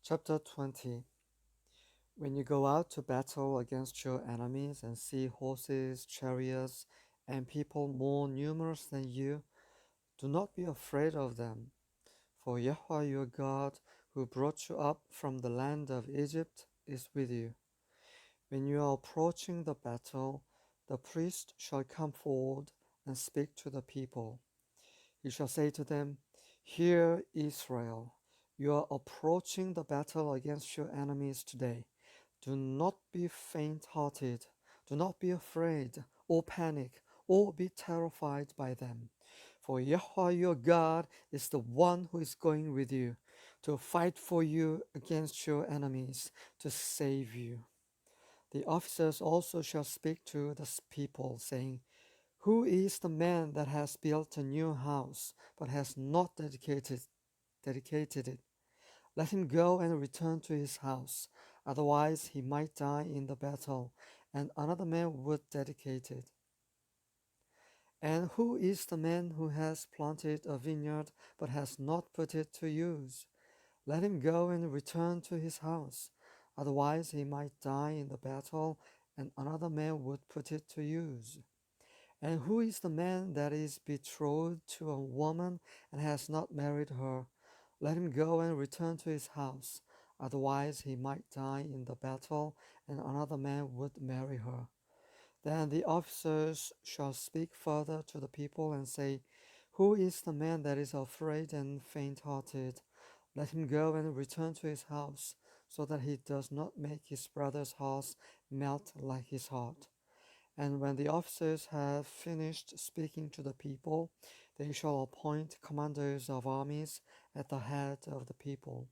Chapter 20. When you go out to battle against your enemies and see horses, chariots, and people more numerous than you, do not be afraid of them. For Yahweh your God, who brought you up from the land of Egypt, is with you. When you are approaching the battle, the priest shall come forward and speak to the people. He shall say to them, Hear, Israel, you are approaching the battle against your enemies today. Do not be faint hearted. Do not be afraid or panic or be terrified by them. For Yahweh your God is the one who is going with you to fight for you against your enemies, to save you. The officers also shall speak to the people, saying, Who is the man that has built a new house, but has not dedicated it? Let him go and return to his house, otherwise he might die in the battle, and another man would dedicate it. And who is the man who has planted a vineyard, but has not put it to use? Let him go and return to his house, otherwise he might die in the battle, and another man would put it to use. And who is the man that is betrothed to a woman and has not married her? Let him go and return to his house, otherwise he might die in the battle, and another man would marry her. Then the officers shall speak further to the people and say, Who is the man that is afraid and faint hearted? Let him go and return to his house, so that he does not make his brother's heart melt like his heart. And when the officers have finished speaking to the people, they shall appoint commanders of armies at the head of the people.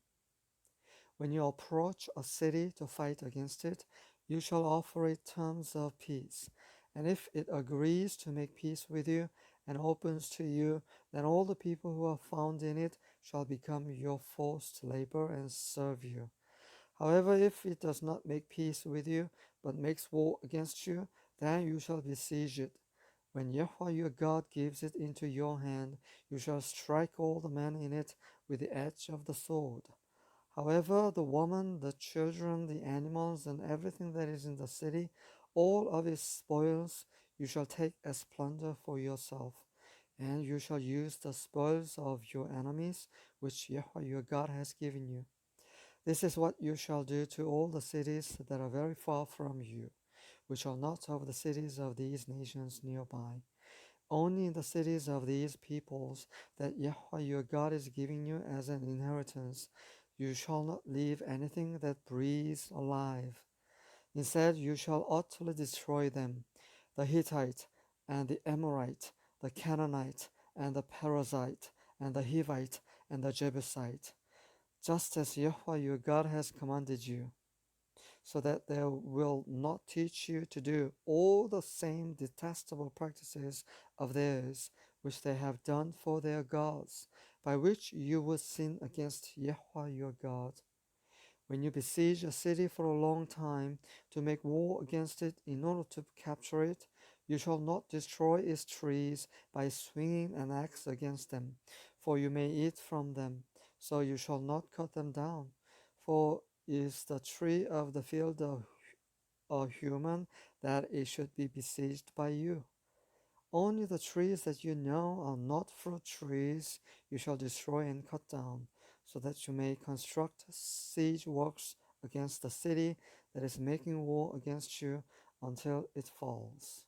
When you approach a city to fight against it, you shall offer it terms of peace. And if it agrees to make peace with you and opens to you, then all the people who are found in it shall become your forced labor and serve you. However, if it does not make peace with you, but makes war against you, then you shall besiege it. When Yahweh your God gives it into your hand, you shall strike all the men in it with the edge of the sword. However, the woman, the children, the animals, and everything that is in the city, all of its spoils, you shall take as plunder for yourself. And you shall use the spoils of your enemies, which Yahweh your God has given you. This is what you shall do to all the cities that are very far from you, which are not of the cities of these nations nearby. Only in the cities of these peoples that Yahweh your God is giving you as an inheritance, you shall not leave anything that breathes alive. Instead, you shall utterly destroy them, the Hittite, and the Amorite, the Canaanite, and the Perizzite, and the Hivite, and the Jebusite, just as Yahweh your God has commanded you, so that they will not teach you to do all the same detestable practices of theirs which they have done for their gods, by which you would sin against Yahweh your God. When you besiege a city for a long time to make war against it in order to capture it, you shall not destroy its trees by swinging an axe against them, for you may eat from them, so you shall not cut them down. For is the tree of the field a human that it should be besieged by you? Only the trees that you know are not fruit trees you shall destroy and cut down, so that you may construct siege works against the city that is making war against you until it falls.